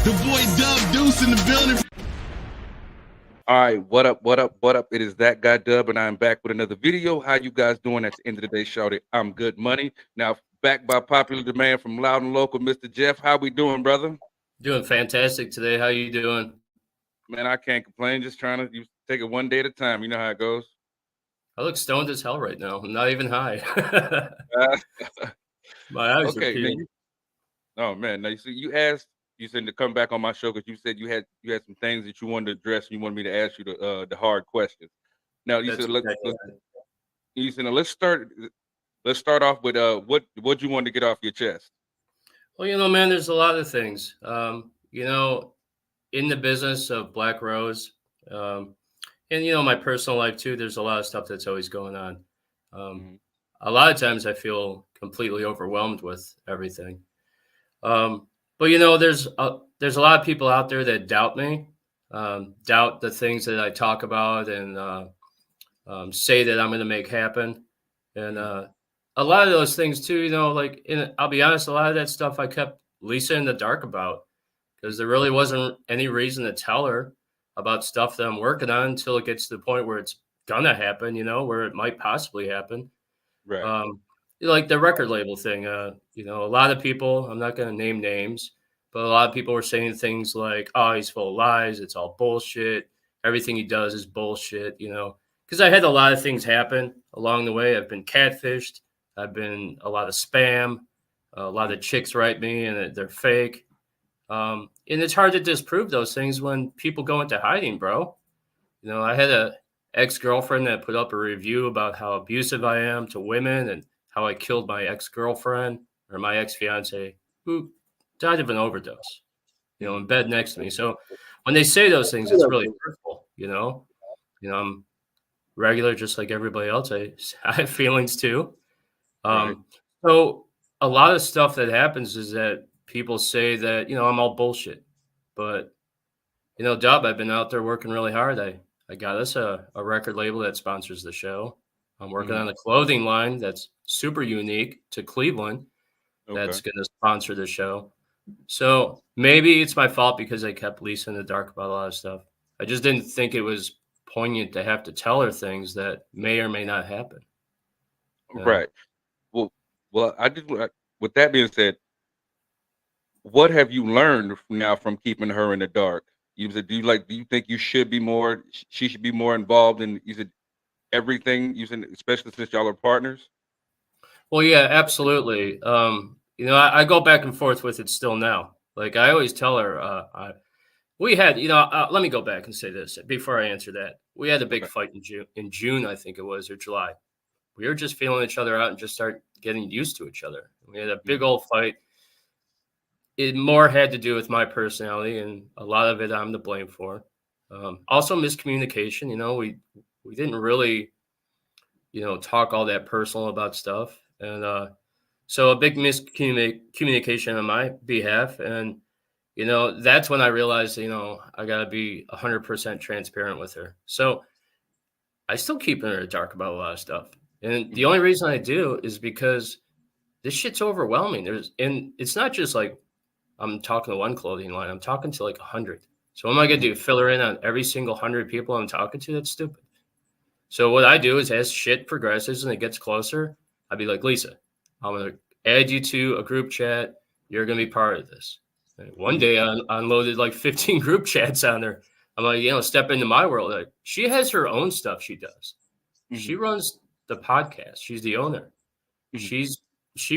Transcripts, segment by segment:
The boy Dub Deuce in the building. All right, what up, what up, what up? It is that guy Dub, and I'm back with another video. How you guys doing at the end of the day, shouty? I'm good money. Now, back by popular demand from Loud and Local, Mr. Jeff. How we doing, brother? Doing fantastic today. How you doing? Man, I can't complain. Just trying to take it one day at a time. You know how it goes. I look stoned as hell right now. I'm not even high. My eyes are Okay. peeling. Oh man, now you see, you said to come back on my show because you said you had some things that you wanted to address. And you wanted me to ask you the hard questions. Now you That's said exactly right. let's start off with what you wanted to get off your chest. Well, man, there's a lot of things. In the business of Black Rose, and my personal life too. There's a lot of stuff that's always going on. Mhm. A lot of times I feel completely overwhelmed with everything. But there's a lot of people out there that doubt me, doubt the things that I talk about, and say that I'm going to make happen. And a lot of those things too, I'll be honest, a lot of that stuff I kept Lisa in the dark about because there really wasn't any reason to tell her about stuff that I'm working on until it gets to the point where it's gonna happen, where it might possibly happen. Right. Like the record label thing, a lot of people, I'm not going to name names, but a lot of people were saying things like, oh, he's full of lies. It's all bullshit. Everything he does is bullshit, because I had a lot of things happen along the way. I've been catfished. I've been a lot of spam. A lot of chicks write me and they're fake. And it's hard to disprove those things when people go into hiding, bro. I had a ex-girlfriend that put up a review about how abusive I am to women and how I killed my ex-girlfriend or my ex-fiance who died of an overdose, in bed next to me. So when they say those things, it's really hurtful, I'm regular, just like everybody else. I have feelings too. Right. So a lot of stuff that happens is that people say that, I'm all bullshit, but Dub, I've been out there working really hard. I got us a record label that sponsors the show. I'm working on a clothing line that's super unique to Cleveland that's going to sponsor the show. So maybe it's my fault because I kept Lisa in the dark about a lot of stuff. I just didn't think it was poignant to have to tell her things that may or may not happen. Right. Well, with that being said, what have you learned now from keeping her in the dark? You said, do you think she should be more involved in everything? You said, especially since y'all are partners. Well, yeah, absolutely. I go back and forth with it still now. Like I always tell her, we had, let me go back and say this before I answer that. We had a big fight in June, I think it was, or July. We were just feeling each other out and just start getting used to each other. We had a big old fight. It more had to do with my personality, and a lot of it I'm to blame for. Also miscommunication. We didn't really, talk all that personal about stuff, and so a big miscommunication on my behalf. And that's when I realized, I got to be 100% transparent with her. So I still keep her in the dark about a lot of stuff, and the only reason I do is because this shit's overwhelming. And it's not just like I'm talking to one clothing line. I'm talking to like 100. So what am I going to do? Fill her in on every single 100 people I'm talking to? That's stupid. So what I do is as shit progresses and it gets closer, I'd be like, Lisa, I'm going to add you to a group chat. You're going to be part of this. And one day I unloaded like 15 group chats on her. I'm like, step into my world. Like, she has her own stuff she does. She runs the podcast. She's the owner. She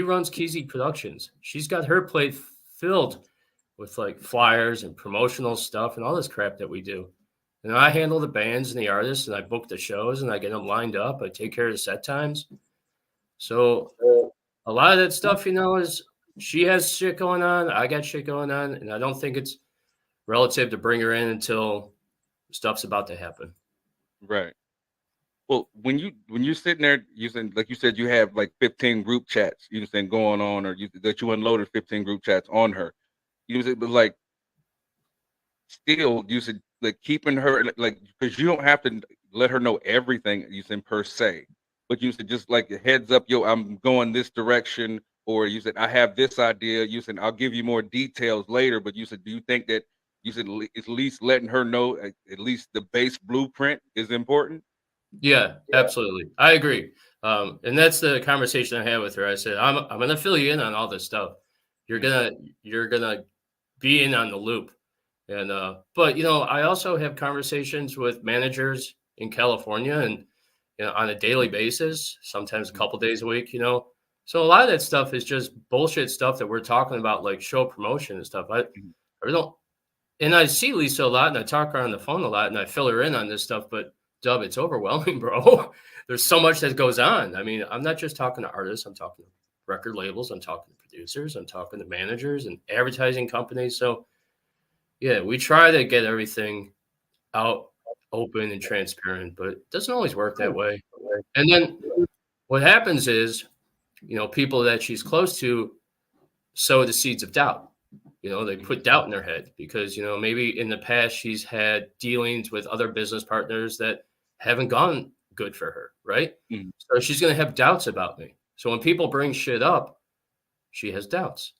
runs Keezy Productions. She's got her plate filled with like flyers and promotional stuff and all this crap that we do. And I handle the bands and the artists, and I book the shows and I get them lined up. I take care of the set times. So a lot of that stuff, is she has shit going on. I got shit going on. And I don't think it's relative to bring her in until stuff's about to happen. Right. Well, when you're sitting there using, like you said, you have like 15 group chats, saying going on, or that you unloaded 15 group chats on her. You said, but like, still, you said like keeping her like because you don't have to let her know everything you said per se, but you said just like a heads up, yo, I'm going this direction. or you said I have this idea. You said I'll give you more details later, but you said, do you think that you said at least letting her know at least the base blueprint is important? Yeah, absolutely. I agree. And that's the conversation I had with her. I said, I'm gonna fill you in on all this stuff. You're gonna you're gonna be in on the loop. And but I also have conversations with managers in California and on a daily basis, sometimes a couple days a week. So a lot of that stuff is just bullshit stuff that we're talking about, like show promotion and stuff. I don't and I see Lisa a lot and I talk to her on the phone a lot and I fill her in on this stuff, but Dub, it's overwhelming, bro. There's so much that goes on. I mean, I'm not just talking to artists, I'm talking to record labels, I'm talking to producers, I'm talking to managers and advertising companies. So yeah, we try to get everything out open and transparent, but it doesn't always work that way. And then what happens is, people that she's close to sow the seeds of doubt. They put doubt in their head because, maybe in the past she's had dealings with other business partners that haven't gone good for her, right? Mhm. So she's going to have doubts about me. So when people bring shit up, she has doubts.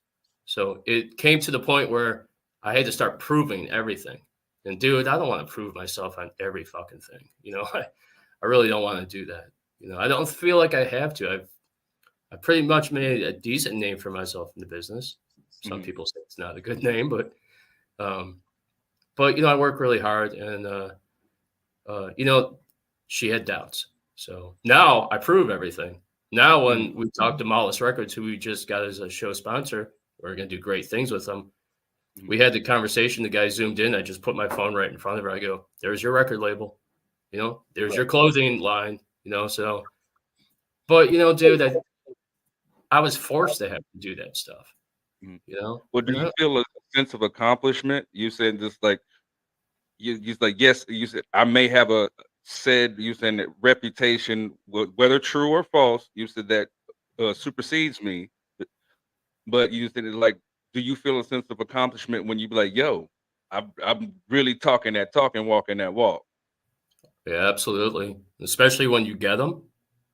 So it came to the point where I had to start proving everything. And dude, I don't want to prove myself on every fucking thing. I really don't want to do that. I don't feel like I have to. I pretty much made a decent name for myself in the business. Some people say it's not a good name, but I work really hard, and she had doubts. So now I prove everything. Now when we talk to Mollis Records, who we just got as a show sponsor, we're going to do great things with them. We had the conversation. The guy zoomed in. I just put my phone right in front of her. I go, "There's your record label. There's your clothing line. So, but dude, I was forced to have to do that stuff. Well, do you feel a sense of accomplishment? You said just like you like yes. You said I may have you said that reputation, whether true or false. You said that supersedes me, but you said it like. Do you feel a sense of accomplishment when you be like, "Yo, I'm really talking that talk and walking that walk"? Yeah, absolutely. Especially when you get them.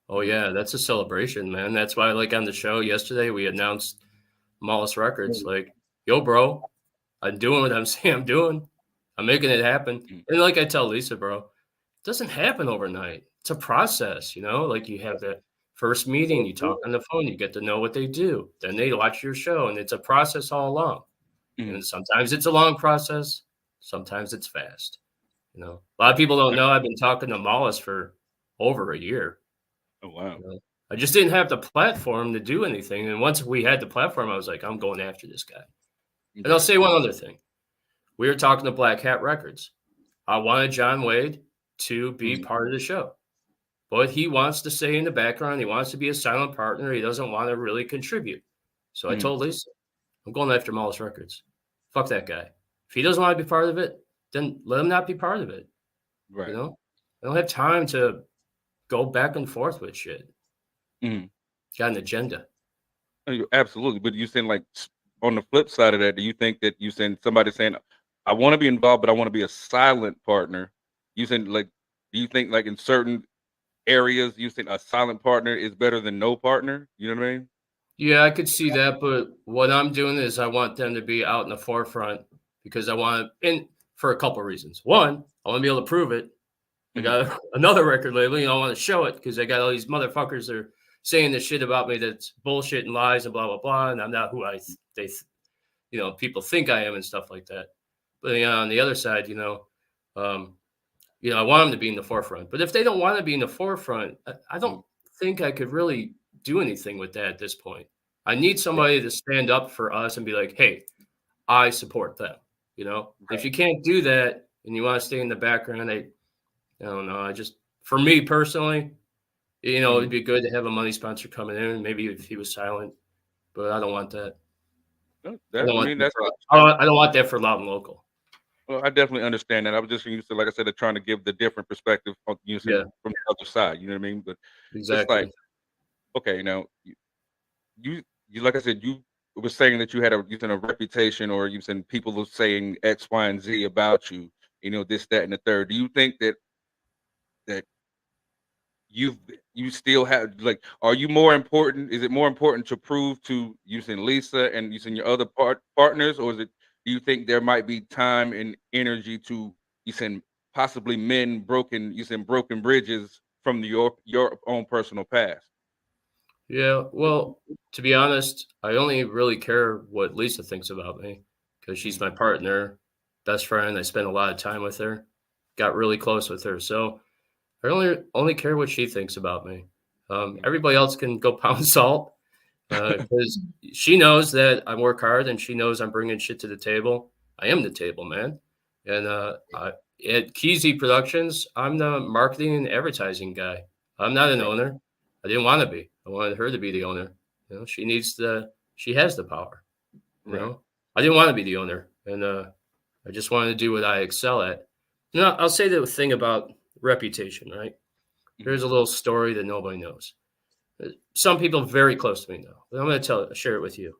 Oh yeah, that's a celebration, man. That's why, like on the show yesterday, we announced Mollis Records. Like, yo, bro, I'm doing what I'm saying I'm doing. I'm making it happen. And like I tell Lisa, bro, it doesn't happen overnight. It's a process, Like you have that first meeting, you talk on the phone, you get to know what they do. Then they watch your show, and it's a process all along. And sometimes it's a long process, sometimes it's fast. A lot of people don't know I've been talking to Mollis for over a year. Oh wow. I just didn't have the platform to do anything. And once we had the platform, I was like, I'm going after this guy. And I'll say one other thing. We were talking to Black Hat Records. I wanted John Wade to be part of the show, but he wants to stay in the background. He wants to be a silent partner. He doesn't want to really contribute. So I told Lisa, I'm going after Mollis Records. Fuck that guy. If he doesn't want to be part of it, then let him not be part of it. Right. I don't have time to go back and forth with shit. Got an agenda. Absolutely. But you saying like on the flip side of that, do you think that you saying somebody saying, I want to be involved, but I want to be a silent partner? You saying like, do you think like in certain areas, you think a silent partner is better than no partner? You know what I mean? Yeah, I could see that. But what I'm doing is I want them to be out in the forefront because I want to, and for a couple of reasons. One, I want to be able to prove it. I got another record label, I want to show it because I got all these motherfuckers that are saying this shit about me that's bullshit and lies and blah, blah, blah. And I'm not who people think I am and stuff like that. But on the other side, I want them to be in the forefront. But if they don't want to be in the forefront, I don't think I could really do anything with that at this point. I need somebody to stand up for us and be like, hey, I support them. If you can't do that and you want to stay in the background, I don't know. For me personally, it'd be good to have a money sponsor coming in. Maybe if he was silent, but I don't want that. I don't want that for Loud and Local. Well, I definitely understand that. I was just used to, like I said, trying to give the different perspective from the other side. You know what I mean? But exactly. It's like, okay, now you like I said, you were saying that you had a reputation, or you said people were saying X, Y, and Z about you. This, that, and the third. Do you think that you still have like, are you more important? Is it more important to prove to using Lisa and using your other partners, or is it? Do you think there might be time and energy to using possibly mend broken bridges from your own personal past? Yeah, well, to be honest, I only really care what Lisa thinks about me because she's Mhm. my partner, best friend. I spend a lot of time with her, got really close with her. So I only care what she thinks about me. Mhm. Everybody else can go pound salt because she knows that I work hard and she knows I'm bringing shit to the table. I am the table, man. And at Keezy Productions, I'm the marketing and advertising guy. I'm not an Right. owner. I didn't want to be. I wanted her to be the owner. You know, she has the power. You Right. know, I didn't want to be the owner, and I just wanted to do what I excel at. You know, I'll say the thing about reputation, right? Mhm. Here's a little story that nobody knows. Some people very close to me know, but I'm going to share it with you.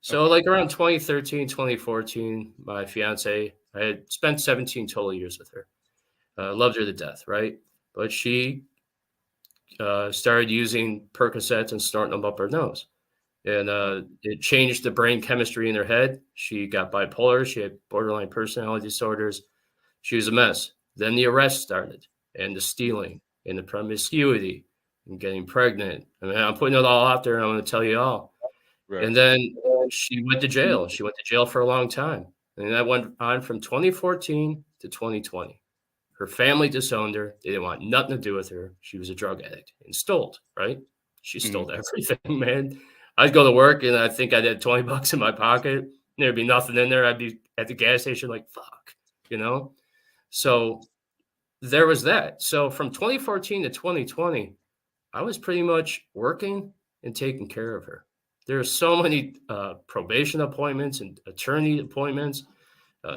So, Okay. like around 2013, 2014, my fiance, I had spent 17 total years with her. Loved her to death, right? But she started using Percocets and snorting them up her nose. And it changed the brain chemistry in her head. She got bipolar. She had borderline personality disorders. She was a mess. Then the arrest started, and the stealing, and the promiscuity, and getting pregnant. I mean, I'm putting it all out there, and I'm going to tell you all. Right. And then she went to jail. She went to jail for a long time. And that went on from 2014 to 2020. Her family disowned her. They didn't want nothing to do with her. She was a drug addict and stole, right? She Mhm. stole everything, man. I'd go to work and I think I'd have 20 bucks in my pocket. There'd be nothing in there. I'd be at the gas station like, fuck, you know? So there was that. So from 2014 to 2020, I was pretty much working and taking care of her. There are so many probation appointments and attorney appointments,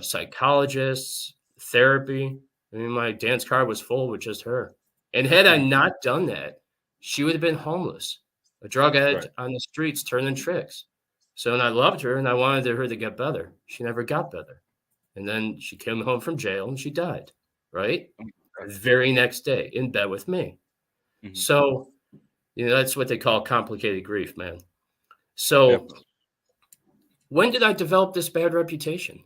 psychologists, therapy. I mean, my dance card was full with just her. And had I Mhm. not done that, she would have been homeless, a drug addict Right. on the streets turning tricks. So, and I loved her and I wanted her to get better. She never got better. And then she came home from jail and she died, right? Okay. The very next day in bed with me. Mhm. So, you know, that's what they call complicated grief, man. So, Definitely. when did I develop this bad reputation?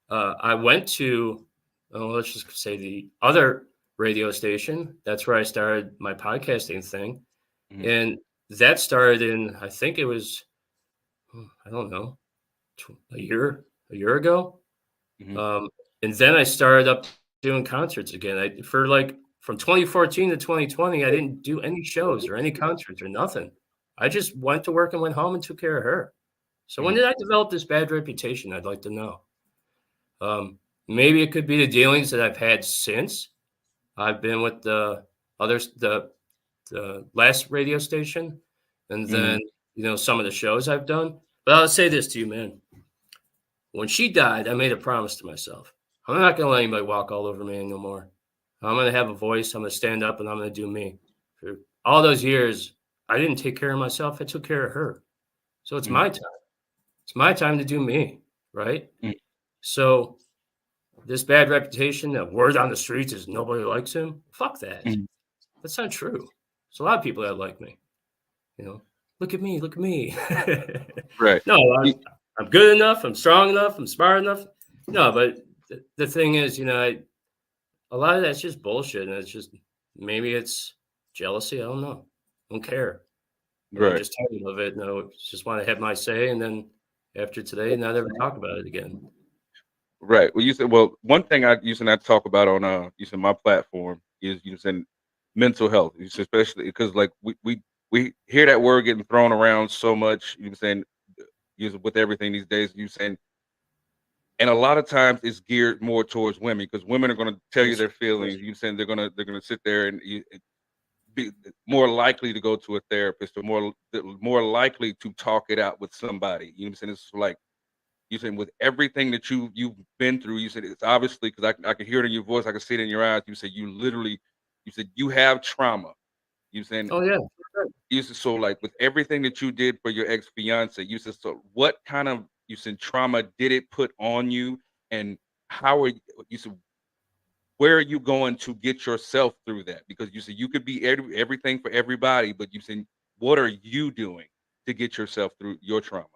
I went to, let's just say the other radio station. That's where I started my podcasting thing. Mhm. And that started in, I think it was, I don't know, a year ago. Mhm. Um, and then I started up doing concerts again. For like from 2014 to 2020, I didn't do any shows or any concerts or nothing. I just went to work and went home and took care of her. So when Mhm. did I develop this bad reputation? I'd like to know. Maybe it could be the dealings that I've had since I've been with the others, the last radio station, and then Mhm. you know some of the shows I've done. But I'll say this to you, man. When she died, I made a promise to myself. I'm not gonna let anybody walk all over me no more. I'm gonna have a voice. I'm gonna stand up, and I'm gonna do me. For all those years, I didn't take care of myself. I took care of her. So it's Mhm. my time. It's my time to do me, right? Mhm. So this bad reputation, the word on the streets is nobody likes him. Fuck that. Mhm. That's not true. There's a lot of people that like me. You know, look at me, look at me. Right. No, Y- I'm good enough. I'm strong enough. I'm smart enough. No, but the thing is, you know, a lot of that's just bullshit, and it's just maybe it's jealousy. I don't know. I don't care. I'm Right. just tired of it. No, just want to have my say, and then after today, not ever talk about it again. Right. Well, you said, well, one thing I used to talk about on using my platform is using mental health, especially because like we hear that word getting thrown around so much. You saying using with everything these days. You saying, and a lot of times it's geared more towards women because women are going to tell you Yes. their feelings. You saying they're gonna sit there and be more likely to go to a therapist or more likely to talk it out with somebody. You know what I'm saying? It's like you said with everything that you've been through, you said it's obviously because I can hear it in your voice, I can see it in your eyes. You said you said you have trauma. You saying Oh yeah. you said so like with everything that you did for your ex fiance. You said so. What kind of you said trauma did it put on you, and how are you said where are you going to get yourself through that? Because you said you could be everything for everybody, but you said, what are you doing to get yourself through your trauma?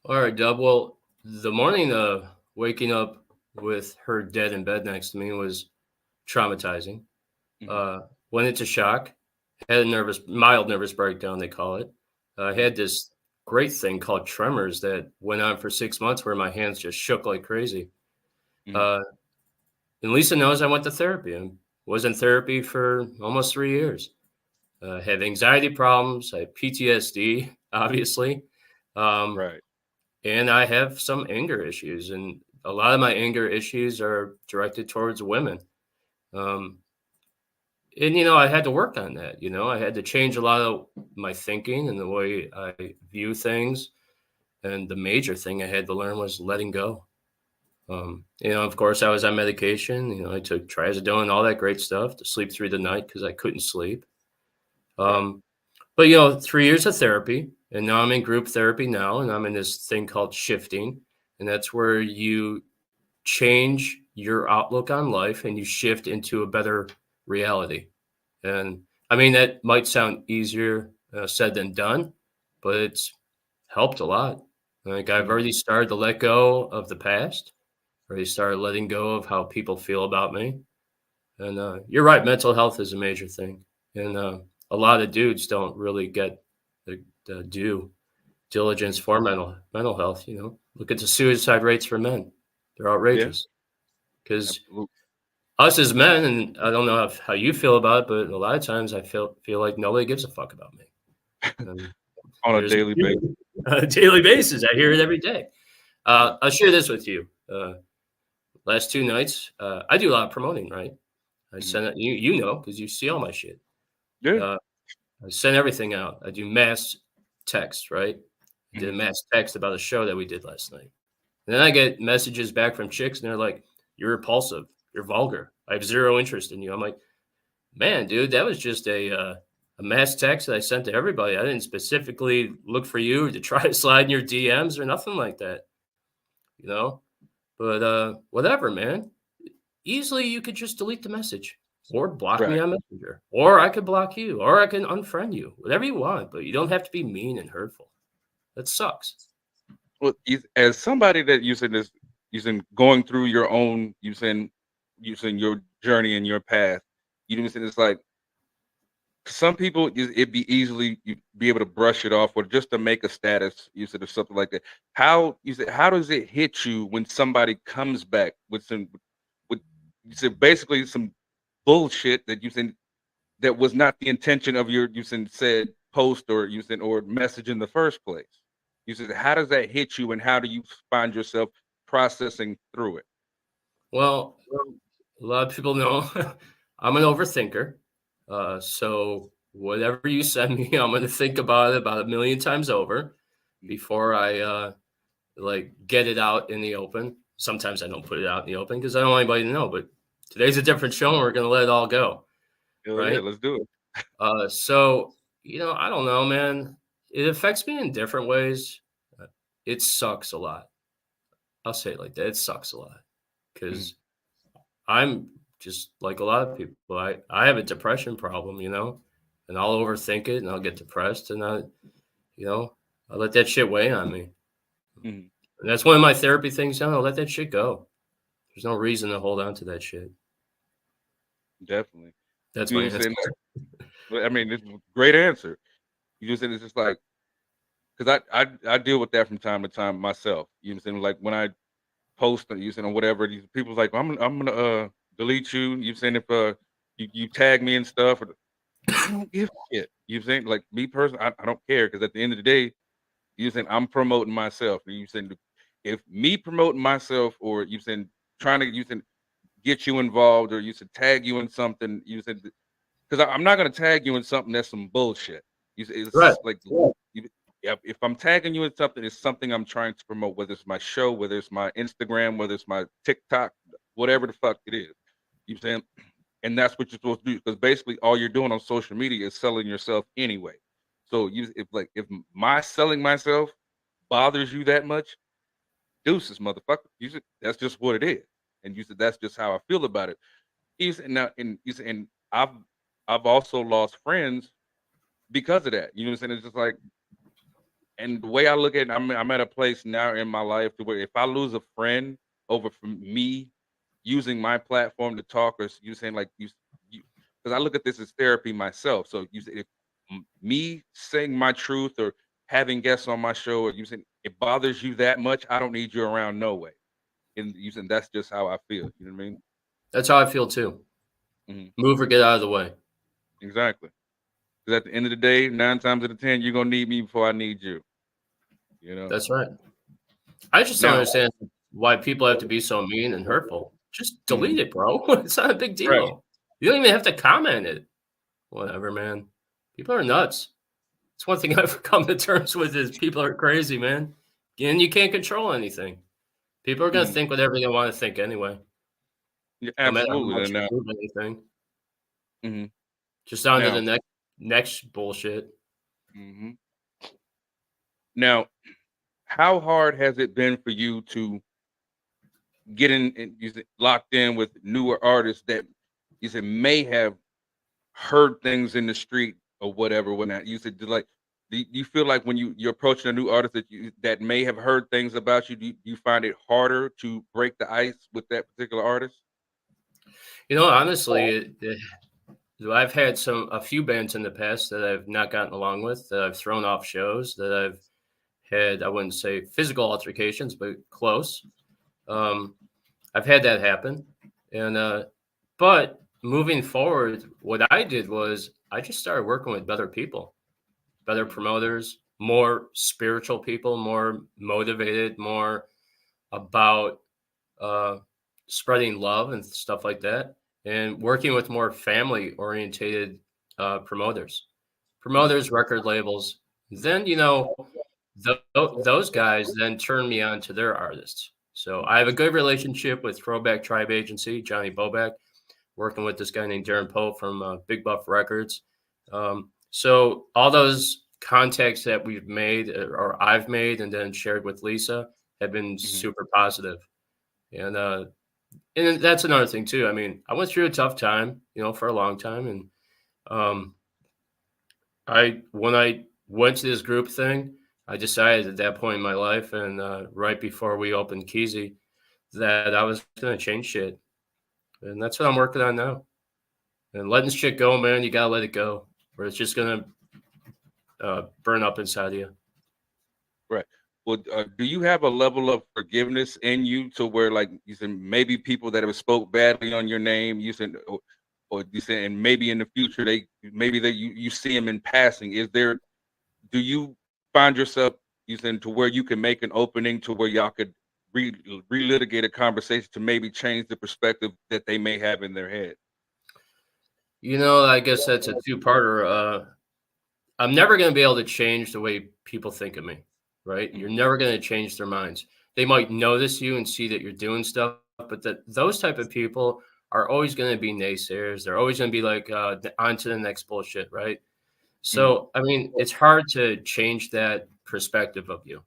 All right, Dub. Well, the morning of waking up with her dead in bed next to me was traumatizing. Mhm. Went into shock, had a mild nervous breakdown, they call it. I Mhm. had this great thing called tremors that went on for 6 months where my hands just shook like crazy. Mhm. Uh, and Lisa knows I went to therapy and was in therapy for almost 3 years. Have anxiety problems, I have PTSD, obviously. Um, Right. and I have some anger issues. And a lot of my anger issues are directed towards women. Um, and I had to work on that. I had to change a lot of my thinking and the way I view things. And the major thing I had to learn was letting go. Of course, I was on medication. I took trazodone and all that great stuff to sleep through the night because I couldn't sleep. Right. But 3 years of therapy, and now I'm in group therapy now, and I'm in this thing called shifting, and that's where you change your outlook on life and you shift into a better reality. And I mean, that might sound easier said than done, but it's helped a lot. Like I've Mhm. already started to let go of the past, already started letting go of how people feel about me. And you're right, mental health is a major thing. And a lot of dudes don't really get the due diligence Mhm. for mental health. Look at the suicide rates for men; they're Yeah. outrageous. Because Absolutely. us as men, and I don't know how you feel about it, but a lot of times I feel like nobody gives a fuck about me. And On a there's daily basis. on a daily basis. I hear it every day. Mhm. I'll share this with you. Last 2 nights, I do a lot of promoting, right? I Mhm. send it, you know, because you see all my shit. Yeah. Uh, I send everything out. I do mass text, right? I did a Mhm. mass text about a show that we did last night. And then I get messages back from chicks and they're like, "You're repulsive. You're vulgar. I have zero interest in you." I'm like, "Man, dude, that was just a mass text that I sent to everybody. I didn't specifically look for you to try to slide in your DMs or nothing like that, you know? But whatever, man. Easily you could just delete the message or block me Right. on Messenger, or I could block you, or I can unfriend you, whatever you want, but you don't have to be mean and hurtful. That sucks. Well, as somebody that using going through your own using your journey and your path, saying it's like some people it'd be easily you be able to brush it off or just to make a status you said or something like that. How you said how does it hit you when somebody comes back with you said basically some bullshit that you said that was not the intention of your said post or or message in the first place. You said how does that hit you and how do you find yourself processing through it? Well, a lot of people know I'm an overthinker. So whatever you send me, I'm going to think about it about a million times over Mhm. before I like get it out in the open. Sometimes I don't put it out in the open because I don't want anybody to know. But today's a different show, and we're going to let it all go, Hell yeah, right? let's do it. So I don't know, man. It affects me in different ways. It sucks a lot. I'll say it like that. It sucks a lot Mhm. because I'm just like a lot of people. I have a depression problem, and I'll overthink it and I'll get depressed and you know, I let that shit weigh on me. Mhm. And that's one of my therapy things now. I'll let that shit go. There's no reason to hold on to that shit. Definitely. That's You know my what I'm answer. saying? Well, I mean, it's a great answer. You just said it's just like because I deal with that from time to time myself. You know what I'm saying? Like when I post or using or whatever, these people's like, I'm gonna delete you. You saying if you tag me and stuff, or I don't give a shit. You saying like me personally, I don't care because at the end of the day, you saying I'm promoting myself. You saying if me promoting myself or you saying trying to you saying get you involved or you said tag you in something, you said because I'm not gonna tag you in something that's some bullshit. Right. It's like you, if I'm tagging you in something, it's something I'm trying to promote, whether it's my show, whether it's my Instagram, whether it's my TikTok, whatever the fuck it is. You know what I'm saying? And that's what you're supposed to do because basically all you're doing on social media is selling yourself anyway. So if my selling myself bothers you that much, deuces, motherfucker. That's just what it is. and you said that's just how I feel about it. You said now, and you said, and I've also lost friends because of that. You know what I'm saying? It's just like, and the way I look at it, I'm at a place now in my life to where if I lose a friend over from me using my platform to talk, or you saying like you, because I look at this as therapy myself. So you say if me saying my truth or having guests on my show, or you saying it bothers you that much, I don't need you around no way. And you saying that's just how I feel. You know what I mean? That's how I feel too. Mhm. Move or get out of the way. Exactly. Because at the end of the day, 9 times out of 10, you're gonna need me before I need you. You know. That's right. I just don't Now, understand why people have to be so mean and hurtful. Just delete mhm, it, bro. It's not a big right. deal. You don't even have to comment it. Whatever, man. People are nuts. It's one thing I've come to terms with is people are crazy, man. And you can't control anything. People are gonna Mhm. think whatever they want to think anyway, Yeah, no matter how absolutely. much And you now, prove anything. mhm. Just on to the Now, next bullshit. mhm. Now, how hard has it been for you to get in and you said locked in with newer artists that you said may have heard things in the street or whatever when that you said like do you feel like when you're approaching a new artist that you that may have heard things about you, do you find it harder to break the ice with that particular artist? Honestly, I've had a few bands in the past that I've not gotten along with, that I've thrown off shows, that I've had, I wouldn't say physical altercations, but close. Um, I've had that happen. And, but moving forward, what I did was I just started working with better people, better Mhm. promoters, more spiritual people, more motivated, more about uh, spreading love and stuff like that, and working with more family orientated promoters, Mhm. record labels. Then, those guys then turn me on to their artists. So I have a good relationship with Throwback Tribe Agency, Johnny Bobak, working with this guy named Darren Poe from Big Buff Records. So all those contacts that we've made or I've made and then shared with Lisa have been Mhm. super positive. And that's another thing too. I mean, I went through a tough time, for a long time, and um, I when I went to this group thing, I decided at that point in my life, and right before we opened Keezy, that I was going to change shit, and that's what I'm working on now. And letting shit go, man, you gotta let it go, or it's just gonna burn up inside of you. Right. Well, do you have a level of forgiveness in you to where, like you said, maybe people that have spoke badly on your name, you said, or you said, and maybe in the future you see them in passing. Is there? Do you find yourself using to where you can make an opening to where y'all could relitigate a conversation to maybe change the perspective that they may have in their head? I guess that's a two-parter. I'm never going to be able to change the way people think of me, right? You're Mhm. never going to change their minds. They might notice you and see that you're doing stuff, but those type of people are always going to be naysayers. They're always going to be like, on to the next bullshit, right? Mhm. So, I mean, it's hard to change that perspective of you.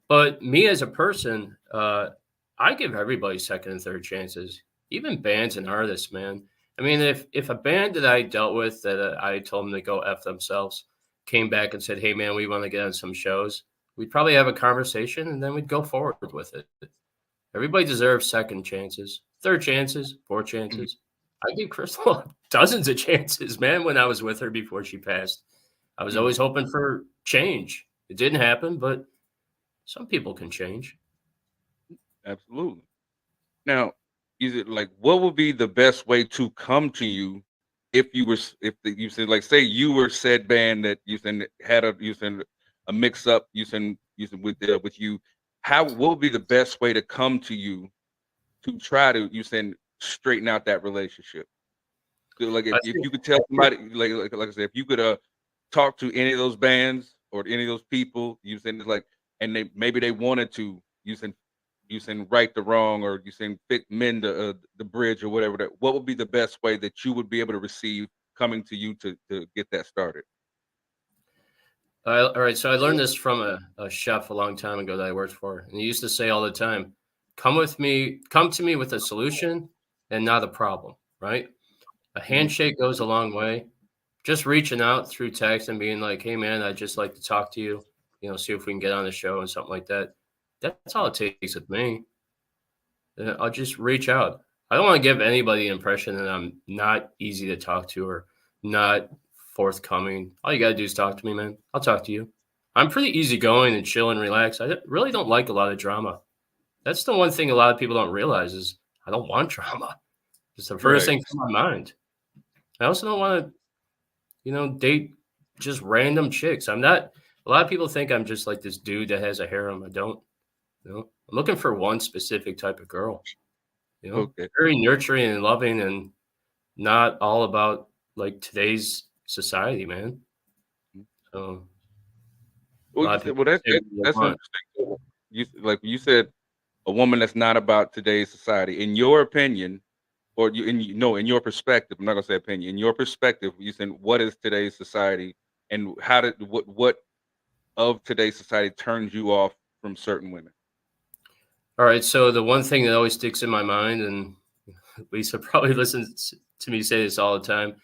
But me as a person, I give everybody second and third chances, even bands and artists, man. I mean, if a band that I dealt with that I told them to go f themselves came back and said, "Hey, man, we want to get on some shows," we'd probably have a conversation and then we'd go forward with it. Everybody deserves second chances, third chances, four Mhm. chances. I gave Crystal dozens of chances, man. When I was with her before she passed, I was Mhm. always hoping for change. It didn't happen, but some people can change. Absolutely. Now, is it like what would be the best way to come to you if you were you said like say you were said band that you said had a you said a mix up you said with you, how what would be the best way to come to you to try to you said straighten out that relationship? So, like I if think you could tell somebody like I said, if you could talk to any of those bands or any of those people, you said it's like and they maybe they wanted to you saying right the wrong or you saying mend the bridge or whatever that what would be the best way that you would be able to receive coming to you to get that started? all right. So I learned this from a chef a long time ago that I worked for, and he used to say all the time, come to me with a solution and not a problem, right? A handshake goes a long way. Just reaching out through text and being like, "Hey, man, I'd just like to talk to you. See if we can get on the show and something like that." That's all it takes with me. I'll just reach out. I don't want to give anybody the impression that I'm not easy to talk to or not forthcoming. All you got to do is talk to me, man. I'll talk to you. I'm pretty easygoing and chill and relax. Really don't like a lot of drama. That's the one thing a lot of people don't realize is I don't want drama. It's the first Right. thing from my mind. I also don't want to, date just random chicks. I'm not. A lot of people think I'm just like this dude that has a harem. I don't. I'm looking for one specific type of girl. Okay. Very nurturing and loving, and not all about like today's society, man. So, a lot of people That's say what they that's want. interesting. You said a woman that's not about today's society. In your opinion, or in your perspective, I'm not gonna say opinion. In your perspective, you said what is today's society, and how did what of today's society turns you off from certain women? All right. So the one thing that always sticks in my mind, and Lisa probably listens to me say this all the time,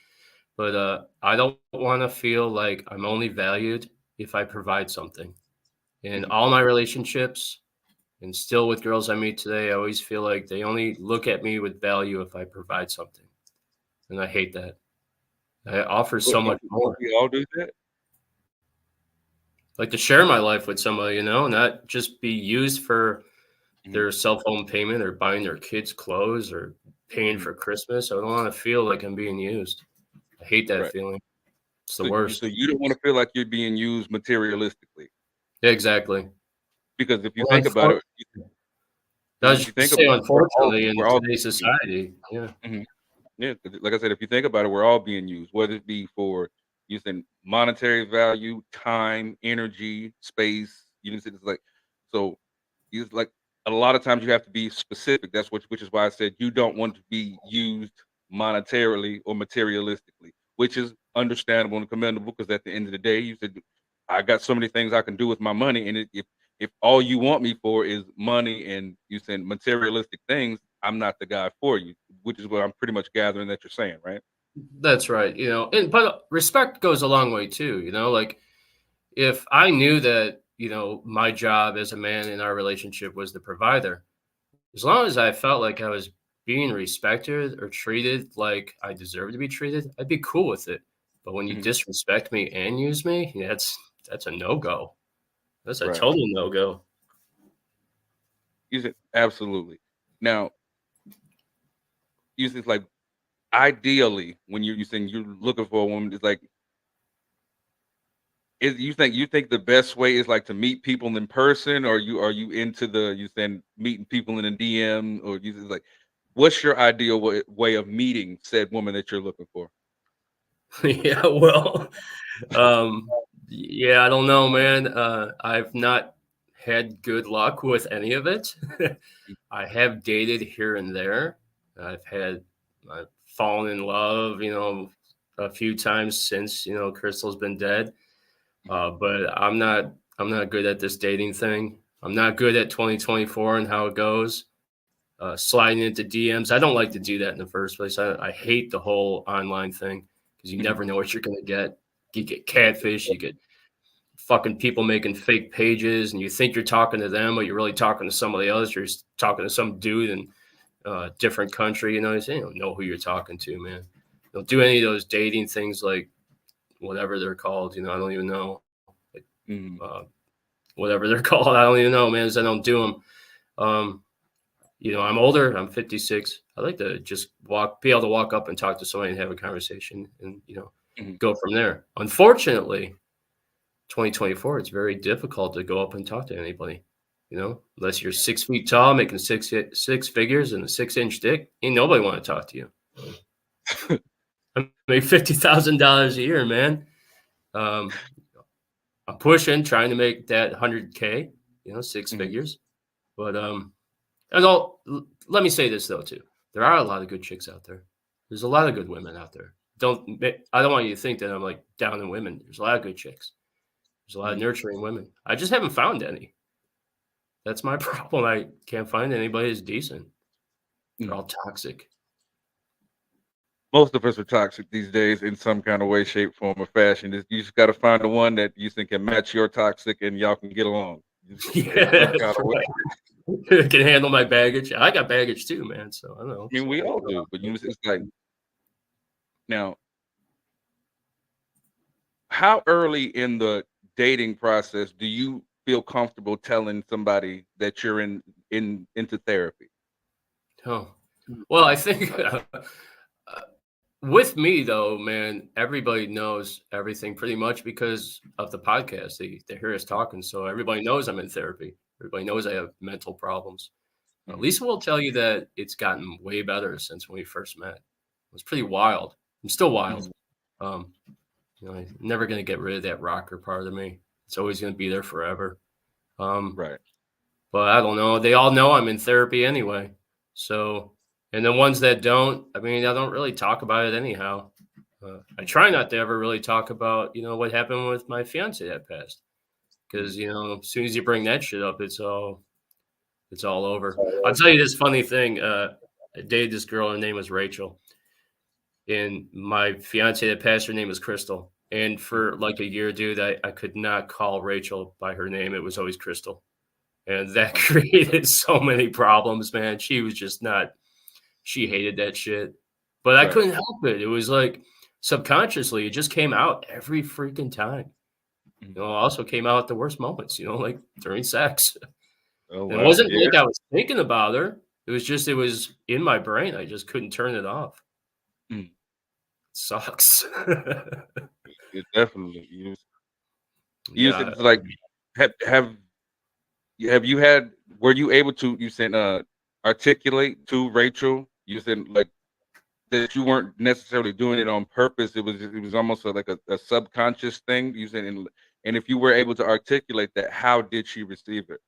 but I don't want to feel like I'm only valued if I provide something. In Mhm. all my relationships, and still with girls I meet today, I always feel like they only look at me with value if I provide something. And I hate that. I offer But so much don't more. we all do that? Like to share my life with somebody, not just be used for Mhm. their cell phone payment or buying their kids clothes or paying Mhm. for Christmas. I don't want to feel like I'm being used. I hate that Right. feeling. It's the So worst. you don't want to feel like you're being used materialistically, Yeah, exactly. because if you Well, think about it, I because was if you just think say, about it, unfortunately, in we're all today's being used. society, yeah, Mhm. Yeah, 'cause like I said, if you think about it, we're all being used, whether it be for using monetary value, time, energy, space. It's like so. It's like a lot of times you have to be specific. Which is why I said you don't want to be used monetarily or materialistically, which is understandable and commendable. Because at the end of the day, you said I got so many things I can do with my money, and if all you want me for is money and you said materialistic things, I'm not the guy for you, which is what I'm pretty much gathering that you're saying, right? that's right. But respect goes a long way too. Like if I knew that my job as a man in our relationship was the provider, as long as I felt like I was being respected or treated like I deserve to be treated, I'd be cool with it. But when you Mhm. disrespect me and use me, yeah, that's a no go. That's a Right. total no go. You said absolutely. Now, you said like ideally when you saying you're looking for a woman, it's like is you think the best way is like to meet people in person, or are you into the you saying meeting people in a DM, or you just like what's your ideal way of meeting said woman that you're looking for? Yeah, well, um, yeah, I don't know, man. I've not had good luck with any of it. I have dated here and there. I've fallen in love, a few times since, Crystal's been dead. But I'm not good at this dating thing. I'm not good at 2024 and how it goes. Sliding into DMs. I don't like to do that in the first place. I hate the whole online thing because you Mhm. never know what you're gonna get. You get catfish, you get fucking people making fake pages, and you think you're talking to them, but you're really talking to somebody else. You're just talking to some dude in a different country. You don't know who you're talking to, man. Don't do any of those dating things like whatever they're called. I don't even know. Like, Mhm. uh, whatever they're called. I don't even know, man. 'Cause I don't do them. Um, I'm older. I'm 56. I like to just be able to walk up and talk to somebody and have a conversation, and Mhm. go from there. Unfortunately, 2024, it's very difficult to go up and talk to anybody. Unless you're 6 feet tall, making six figures and a 6-inch dick, ain't nobody want to talk to you. I make $50,000 a year, man. Um, I'm pushing, trying to make that 100K, six Mhm. figures. But and let me say this though too. There are a lot of good chicks out there. There's a lot of good women out there. I don't want you to think that I'm like down on women. There's a lot of good chicks. There's a lot of Mhm. nurturing women. I just haven't found any. That's my problem. I can't find anybody who's decent. They're Mm. all toxic. Most of us are toxic these days in some kind of way, shape, form, or fashion. You just got to find the one that you think can match your toxic and y'all can get along. Yeah, In some kind that's of way. right. Can handle my baggage. I got baggage too, man. So I don't know. I mean, we all do, but it's like now, how early in the dating process do you feel comfortable telling somebody that you're into therapy? Oh, well, I think with me though, man, everybody knows everything pretty much because of the podcast. They hear us talking, so everybody knows I'm in therapy. Everybody knows I have mental problems. Mhm. Lisa will tell you that it's gotten way better since when we first met. It was pretty wild. I'm still wild. Um, I'm never gonna get rid of that rocker part of me. It's always gonna be there forever. Um, Right. but I don't know. They all know I'm in therapy anyway. So, and the ones that don't, I mean, I don't really talk about it anyhow. I try not to ever really talk about, what happened with my fiance that passed, because as soon as you bring that shit up, it's all over. I'll tell you this funny thing. I dated this girl. Her name was Rachel, and my fiance that passed, her name was Crystal. And for like a year, dude, I could not call Rachel by her name. It was always Crystal. And that created so many problems, man. She was just not, she hated that shit. But I Right. couldn't help it. It was like subconsciously, it just came out every freaking time. Mhm. It also came out at the worst moments, like during sex. Oh And it wow. wasn't Yeah. like I was thinking about her. It was in my brain. I just couldn't turn it off. Mm. Sucks. It definitely. You Yeah. said it's like have you had were you able to you said articulate to Rachel? You said like that you weren't necessarily doing it on purpose. It was almost like a subconscious thing. You said and if you were able to articulate that, how did she receive it?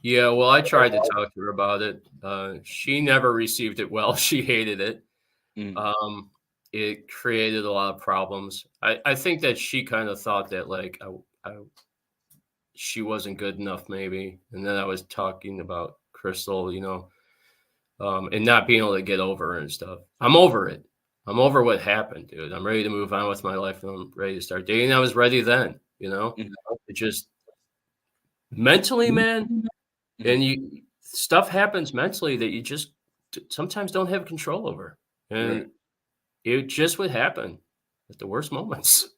Yeah, well, I tried to talk to her about it. She never received it well. She hated it. Mm. It created a lot of problems. I think that she kind of thought that like she wasn't good enough, maybe. And then I was talking about Crystal, and not being able to get over her and stuff. I'm over it. I'm over what happened, dude. I'm ready to move on with my life and I'm ready to start dating. I was ready then, Mhm. It just mentally, man. Mhm. And stuff happens mentally that you just sometimes don't have control over. Right. And it just would happen at the worst moments.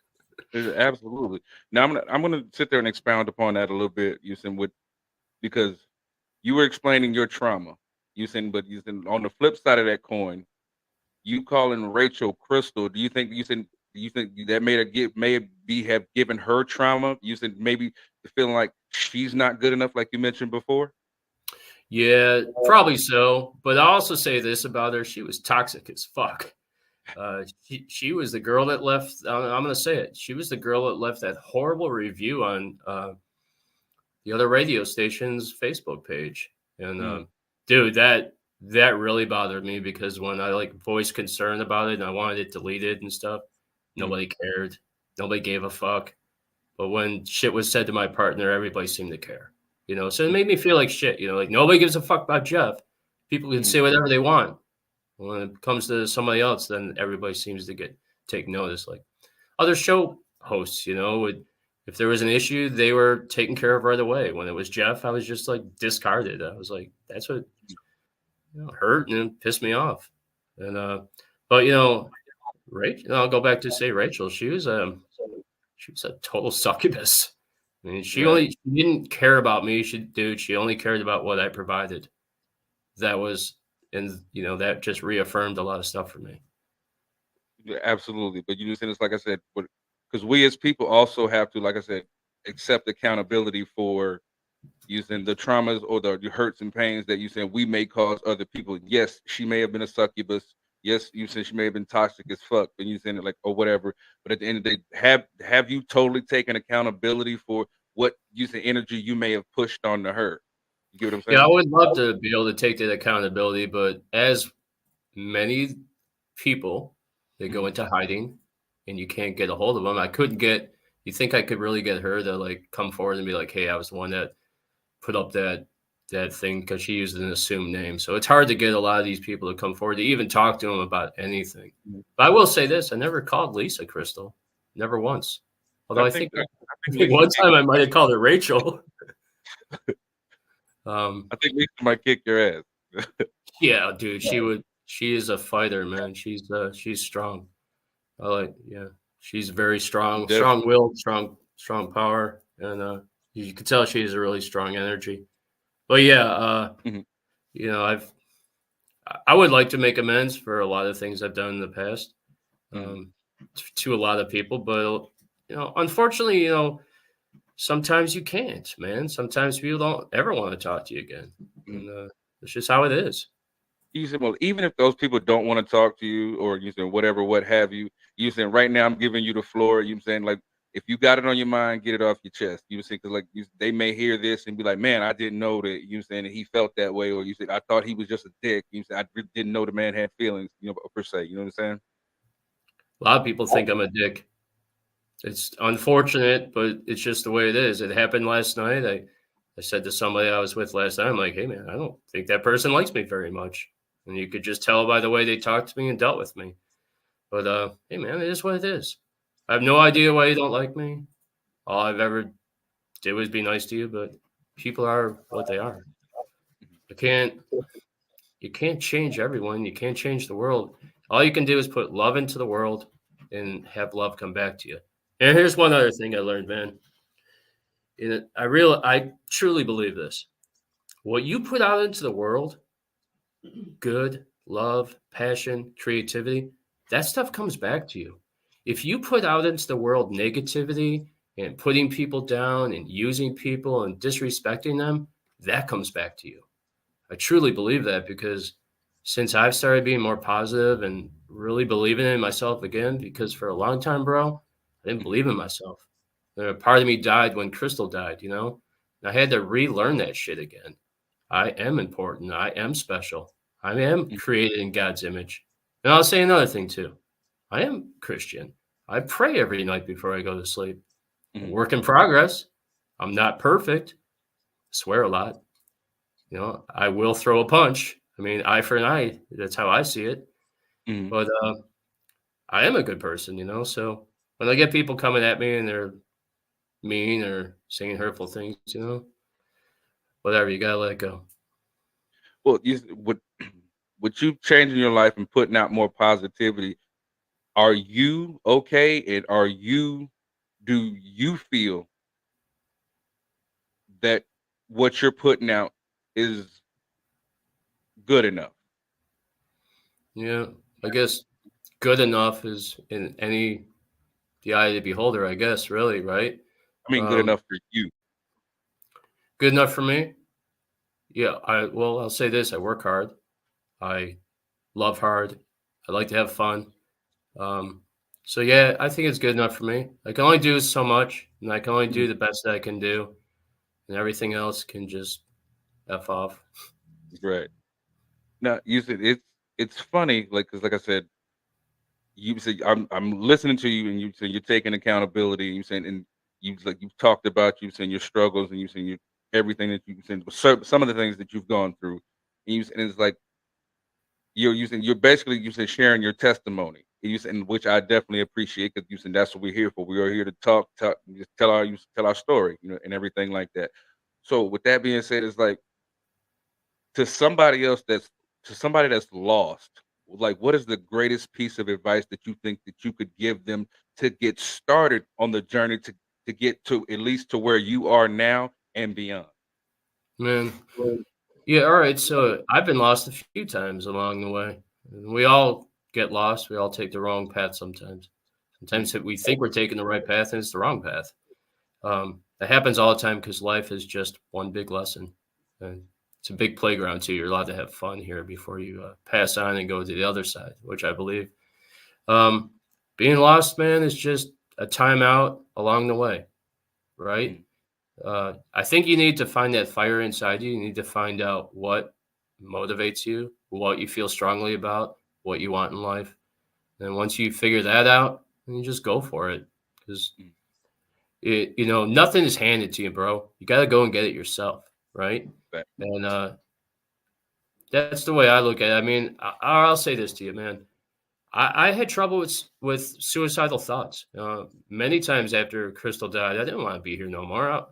Absolutely. Now I'm gonna sit there and expound upon that a little bit, you said with because you were explaining your trauma. But you said on the flip side of that coin, you calling Rachel Crystal, do you think that made her have given her trauma? You said maybe feeling like she's not good enough, like you mentioned before? Yeah, probably so. But I'll also say this about her: she was toxic as fuck. She was the girl that left. I'm gonna say it. She was the girl that left that horrible review on the other radio station's Facebook page. And Mm. dude, that really bothered me because when I like voiced concern about it and I wanted it deleted and stuff, Mm. nobody cared. Nobody gave a fuck. But when shit was said to my partner, everybody seemed to care. So it made me feel like shit. Like nobody gives a fuck about Jeff. People can Mm. say whatever they want. When it comes to somebody else, then everybody seems to take notice. Like other show hosts, would if there was an issue, they were taken care of right away. When it was Jeff, I was just like discarded. I was like, that's what hurt and pissed me off. And but Rachel, I'll go back to say Rachel. She was a total succubus. I mean, Right. she didn't care about me. She only cared about what I provided. That was, and that just reaffirmed a lot of stuff for me. Yeah, absolutely. But you just said it's like I said, because we as people also have to, like I said, accept accountability for using the traumas or the hurts and pains that you said we may cause other people. Yes, she may have been a succubus. Yes, you said she may have been toxic as fuck, and you saying it like or whatever. But at the end of the day, have you totally taken accountability for what you said energy you may have pushed onto her? You get what I'm Yeah, I saying? would love to be able to take that accountability, but as many people, they go Mhm. into hiding and you can't get a hold of them. You think I could really get her to like come forward and be like, hey, I was the one that put up that thing because she used an assumed name. So it's hard to get a lot of these people to come forward to even talk to them about anything. But I will say this: I never called Lisa Crystal, never once. Although I think Lisa one time I might have called her Rachel. I think Lisa might kick your ass. Yeah, dude, she would. She is a fighter, man. She's strong. She's very strong, strong-willed, strong power, and you can tell she has a really strong energy. But yeah, you know, I would like to make amends for a lot of things I've done in the past to a lot of people, but unfortunately, sometimes you can't, man. Sometimes people don't ever want to talk to you again, and it's just how it is. You said, well, even if those people don't want to talk to you or you said whatever, what have you, you saying right now I'm giving you the floor. You saying like if you got it on your mind, get it off your chest. You saying because they may hear this and be like, man, I didn't know that. You saying that he felt that way, or you said I thought he was just a dick. You said I really didn't know the man had feelings. Per se. You know what I'm saying? A lot of people think I'm a dick. It's unfortunate, but it's just the way it is. It happened last night. I said to somebody I was with last night, I'm like, hey, man, I don't think that person likes me very much. And you could just tell by the way they talked to me and dealt with me. But, hey, man, it is what it is. I have no idea why you don't like me. All I've ever did was be nice to you, but people are what they are. You can't change everyone. You can't change the world. All you can do is put love into the world and have love come back to you. And here's one other thing I learned, man. I truly believe this. What you put out into the world, good, love, passion, creativity, that stuff comes back to you. If you put out into the world negativity and putting people down and using people and disrespecting them, that comes back to you. I truly believe that because since I've started being more positive and really believing in myself again, because for a long time, bro, I didn't believe in myself. A part of me died when Crystal died, And I had to relearn that shit again. I am important. I am special. I am created in God's image. And I'll say another thing too. I am Christian. I pray every night before I go to sleep. Work in progress. I'm not perfect. I swear a lot. I will throw a punch. I mean, eye for an eye. That's how I see it. But I am a good person, So when I get people coming at me and they're mean or saying hurtful things, whatever, you gotta let it go. Well, with you changing your life and putting out more positivity, are you okay? And do you feel that what you're putting out is good enough? Yeah, I guess good enough is in the eye of the beholder, I guess, really, right? I mean, good enough for you. Good enough for me? Yeah, I'll say this. I work hard. I love hard. I like to have fun. So yeah, I think it's good enough for me. I can only do so much, and I can only do the best that I can do, and everything else can just F off. Right. Now, you said it's funny, because like I said, you said I'm listening to you, and you said you're taking accountability. And you saying, and you've talked about your struggles, and you saying your everything that you said, some of the things that you've gone through, and it's like you're basically sharing your testimony, and which I definitely appreciate because that's what we're here for. We are here to talk, just tell our story, and everything like that. So with that being said, it's like to somebody that's lost, like what is the greatest piece of advice that you think that you could give them to get started on the journey to get to at least to where you are now and beyond? Man. Yeah, all right. So I've been lost a few times along the way. We all get lost. We all take the wrong path sometimes. Sometimes we think we're taking the right path and it's the wrong path. That happens all the time because life is just one big lesson. And it's a big playground too. You're allowed to have fun here before you pass on and go to the other side, which I believe. Being lost, man, is just a timeout along the way, right? I think you need to find that fire inside you. You need to find out what motivates you, what you feel strongly about, what you want in life. And once you figure that out, then you just go for it. Because nothing is handed to you, bro. You got to go and get it yourself, right? Right. And that's the way I look at it. I mean, I'll say this to you, man. I had trouble with suicidal thoughts. Many times after Crystal died, I didn't want to be here no more.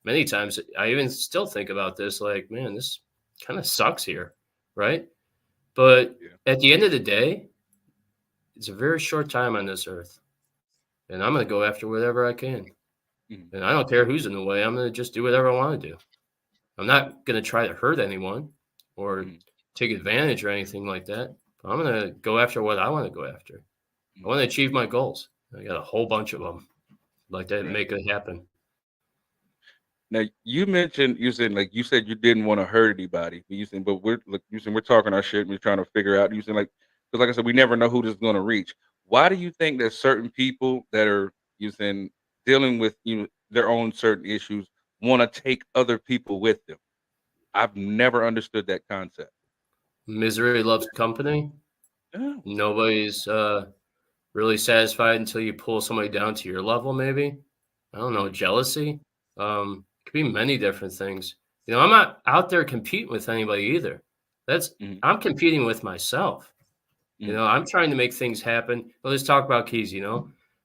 Many times, I even still think about this, like, man, this kind of sucks here, right? But Yeah. at the end of the day, it's a very short time on this earth, and I'm going to go after whatever I can. Mhm. And I don't care who's in the way. I'm going to just do whatever I want to do. I'm not going to try to hurt anyone or Mhm. take advantage or anything like that. I'm going to go after what I want to go after. I want to achieve my goals. I got a whole bunch of them like that, Right. make it happen. Now you mentioned you said like you said you didn't want to hurt anybody. But you said, but we're like you said we're talking our shit and we're trying to figure out. You said like because like I said, we never know who this is going to reach. Why do you think that certain people that are using dealing with their own certain issues want to take other people with them? I've never understood that concept. Misery loves company. Yeah. Nobody's really satisfied until you pull somebody down to your level, maybe. I don't know, Mhm. jealousy. Could be many different things. I'm not out there competing with anybody either. That's Mhm. I'm competing with myself. Mhm. I'm trying to make things happen. Well, let's talk about Keezy,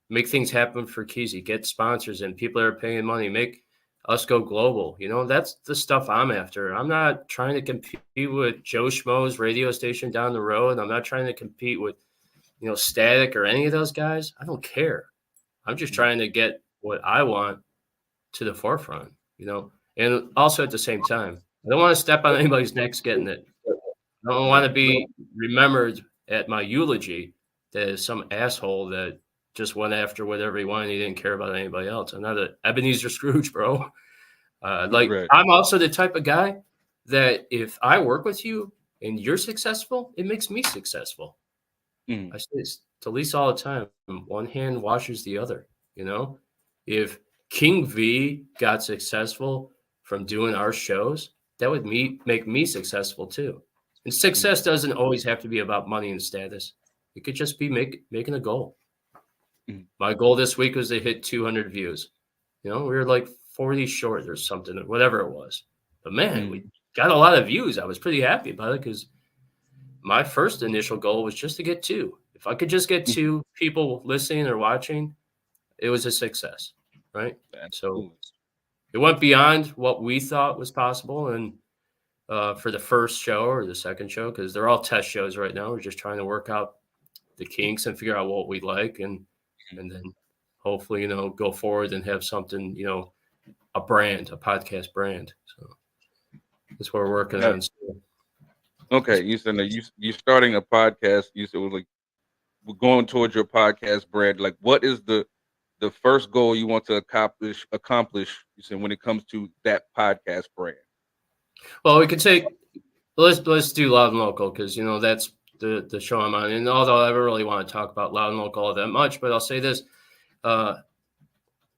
make things happen for Keezy, get sponsors and people that are paying money, make us go global. That's the stuff I'm after. I'm not trying to compete with Joe Schmo's radio station down the road. I'm not trying to compete with, Static or any of those guys. I don't care. I'm just Mhm. trying to get what I want to the forefront, and also at the same time, I don't want to step on anybody's necks getting it. I don't want Right. to be remembered at my eulogy as some asshole that just went after whatever he wanted. He didn't care about anybody else. I'm not a Ebenezer Scrooge, bro. Right. I'm also the type of guy that if I work with you and you're successful, it makes me successful. Mhm. I say this to Lisa all the time. One hand washes the other. If King V got successful from doing our shows, that would make me successful too. And Mhm. success doesn't always have to be about money and status. It could just be making a goal. Mhm. My goal this week was to hit 200 views. We were like 40 short or something, or whatever it was. But man, we Mhm. got a lot of views. I was pretty happy about it because my first initial goal was just to get two. If I could just get Mhm. two people listening or watching, it was a success, right? So Absolutely. it went beyond what we thought was possible. And for the first show or the second show, because they're all test shows right now, we're just trying to work out the kinks and figure out what we like, and then hopefully go forward and have something, a brand, a podcast brand. So that's what we're working Now, on. So, okay, you said that you starting a podcast. You said it was like we're going towards your podcast brand. Like, what is the first goal you want to accomplish? You said when it comes to that podcast brand. well, we could take let's do Loud and Local because that's the show I'm on. And although I don't really want to talk about Loud and Local all that much, but I'll say this: uh,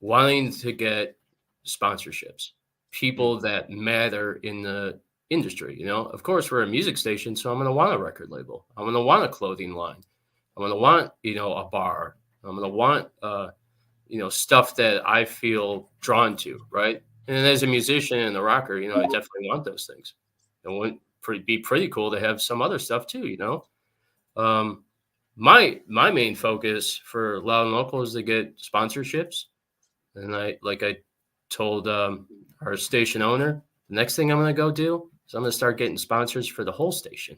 wanting to get sponsorships, Mm. people that matter in the industry. Of course, we're a music station, so I'm going to want a record label. I'm going to want a clothing line. I'm going to want a bar. I'm going to want stuff that I feel drawn to, right? And as a musician and a rocker, I definitely want those things. It would be pretty cool to have some other stuff too. Um, my main focus for Loud and Local is to get sponsorships, and I told our station owner, the next thing I'm going to go do is I'm going to start getting sponsors for the whole station.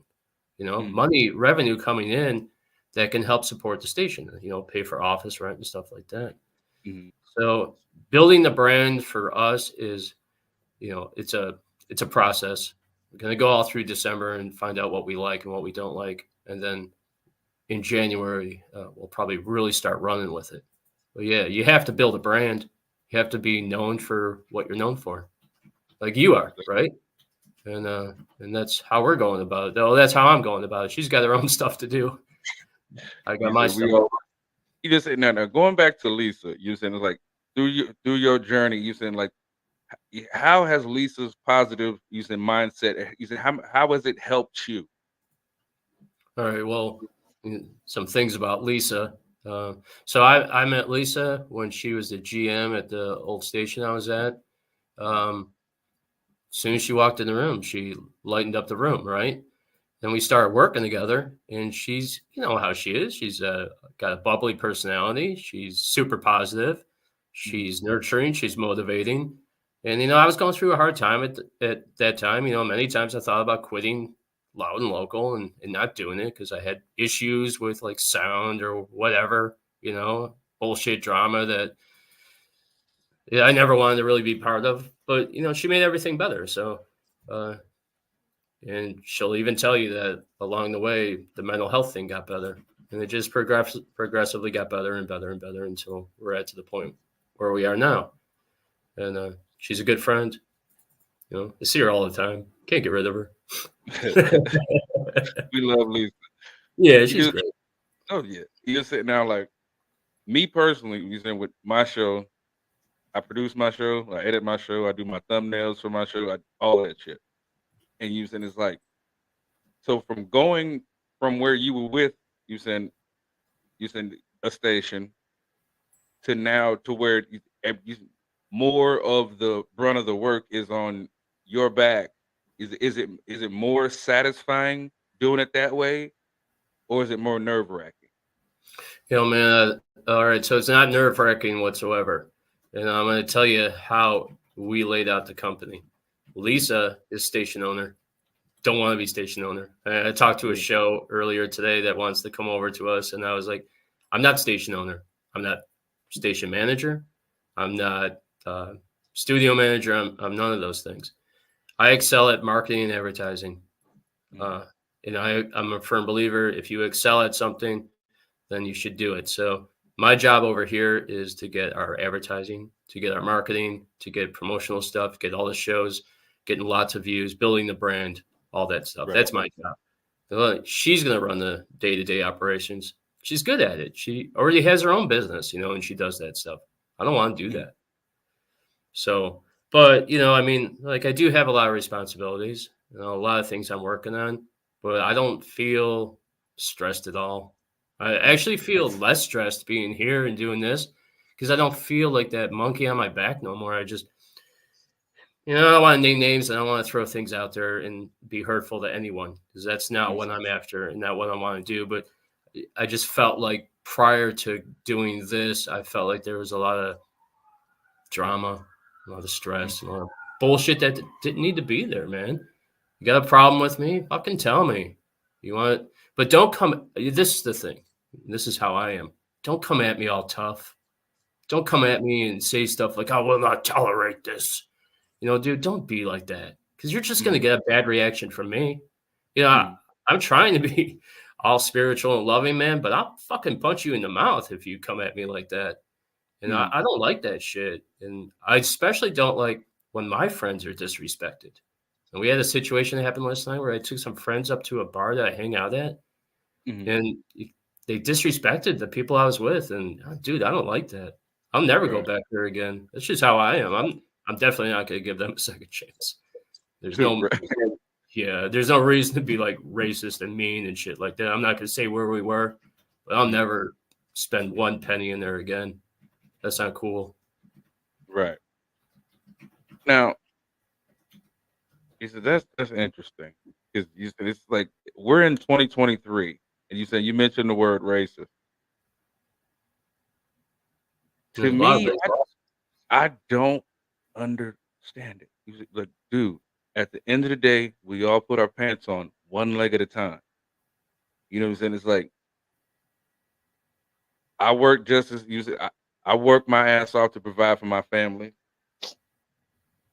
Mm. Money, revenue coming in that can help support the station. Pay for office rent and stuff like that. Mm. So building the brand for us is, it's a process. We're going to go all through December and find out what we like and what we don't like, and then in January we'll probably really start running with it. But yeah, you have to build a brand. You have to be known for what you're known for, like you are, right? And that's how we're going about it. Though that's how I'm going about it. She's got her own stuff to do. I got You my said stuff. we all. You just said now going back to Lisa. You said it's like through your journey. You said like how has Lisa's positive you said mindset. You said how has it helped you? All right. Well, some things about Lisa. So I met Lisa when she was the GM at the old station I was at. Um, soon as she walked in the room, she lightened up the room, right? Then we started working together, and she's, you know how she is. She's got a bubbly personality. She's super positive. She's nurturing. She's motivating. And, you know, I was going through a hard time at that time. You know, many times I thought about quitting Loud and Local and not doing it because I had issues with like sound or whatever, you know, bullshit drama that I never wanted to really be part of. But, you know, she made everything better. So, and she'll even tell you that along the way, the mental health thing got better. And it just progressively got better and better and better until we're at to the point where we are now. And she's a good friend. You know, I see her all the time. Can't get rid of her. We love Lisa. Yeah, she's great. Oh yeah, you're sitting now like me personally. You saying with my show, I produce my show, I edit my show, I do my thumbnails for my show, all that shit. And you saying it's like, so from going from where you were with, you saying a station to now to where more of the brunt of the work is on your back. Is it more satisfying doing it that way, or is it more nerve-wracking? You know, man, all right, so it's not nerve-wracking whatsoever. And I'm going to tell you how we laid out the company. Lisa is station owner. Don't want to be station owner. I talked to a show earlier today that wants to come over to us, and I was like, I'm not station owner. I'm not station manager. I'm not studio manager. I'm none of those things. I excel at marketing and advertising. And I'm a firm believer, if you excel at something, then you should do it. So my job over here is to get our advertising, to get our marketing, to get promotional stuff, get all the shows, getting lots of views, building the brand, all that stuff. Right. That's my job. She's going to run the day-to-day operations. She's good at it. She already has her own business, you know, and she does that stuff. I don't want to do that. So, but, you know, I mean, like I do have a lot of responsibilities, you know, a lot of things I'm working on, but I don't feel stressed at all. I actually feel less stressed being here and doing this because I don't feel like that monkey on my back no more. I just, you know, I don't want to name names and I don't want to throw things out there and be hurtful to anyone because that's not what I'm after and not what I want to do. But I just felt like prior to doing this, I felt like there was a lot of drama, a lot of stress, a lot of bullshit that didn't need to be there, man. You got a problem with me? Fucking tell me. You want, but don't come. This is the thing. This is how I am. Don't come at me all tough. Don't come at me and say stuff like, I will not tolerate this. You know, dude, don't be like that because you're just going to get a bad reaction from me. You know, I'm trying to be all spiritual and loving, man, but I'll fucking punch you in the mouth if you come at me like that. And I don't like that shit. And I especially don't like when my friends are disrespected. And we had a situation that happened last night where I took some friends up to a bar that I hang out at. And they disrespected the people I was with. And dude, I don't like that. I'll never go back there again. That's just how I am. I'm definitely not going to give them a second chance. There's no, there's no reason to be like racist and mean and shit like that. I'm not going to say where we were, but I'll never spend one penny in there again. That's not cool. Right. Now, you said that's interesting because you said it's like we're in 2023, and you said you mentioned the word racist. To me, I don't understand it. You said, look, dude, at the end of the day, we all put our pants on one leg at a time. You know what I'm saying? It's like I work just as you said. I work my ass off to provide for my family.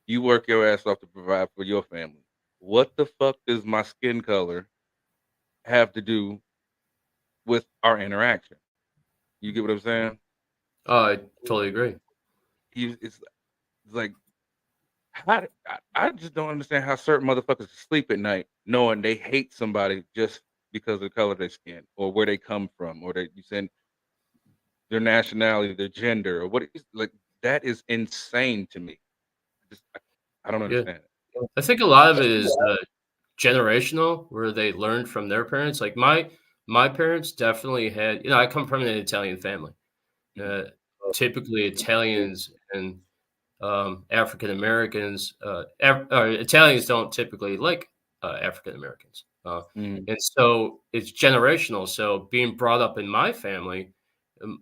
You work your ass off to provide for your family. What the fuck does my skin color have to do with our interaction? You get what I'm saying? Oh, I totally agree. It's like, I just don't understand how certain motherfuckers sleep at night knowing they hate somebody just because of the color of their skin or where they come from or you saying their nationality, their gender, or what is like that is insane to me. I don't understand it. I think a lot of it is generational, where they learned from their parents. Like my parents definitely had, you know, I come from an Italian family. Typically Italians and African Americans, Italians don't typically like African Americans. Mm, And so it's generational. So being brought up in my family, I'm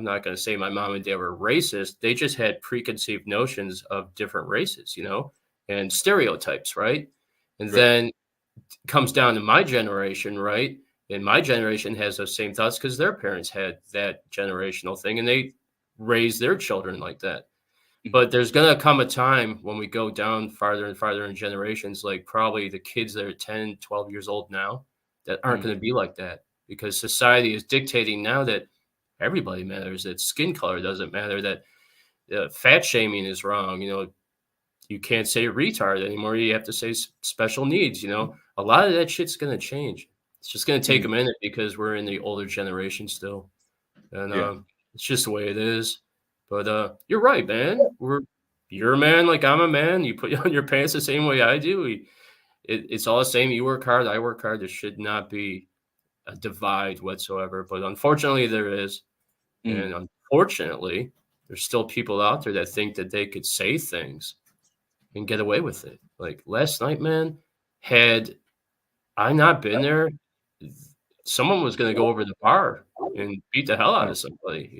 not going to say my mom and dad were racist. They just had preconceived notions of different races, and stereotypes, right? And right. then comes down to my generation, right? And my generation has those same thoughts because their parents had that generational thing and they raised their children like that. But there's going to come a time when we go down farther and farther in generations, like probably the kids that are 10, 12 years old now that aren't Mm, going to be like that because society is dictating now that everybody matters, that skin color doesn't matter, that fat shaming is wrong. You can't say retard anymore. You have to say special needs. A lot of that shit's going to change. It's just going to take mm, a minute because we're in the older generation still. And yeah. it's just the way it is. But you're right, man. You're a man like I'm a man. You put on your pants the same way I do. It's all the same. You work hard. I work hard. There should not be a divide whatsoever. But unfortunately, there is. Mm, And unfortunately, there's still people out there that think that they could say things and get away with it. Like last night, man, had I not been there, someone was going to go over the bar and beat the hell out oh, of somebody.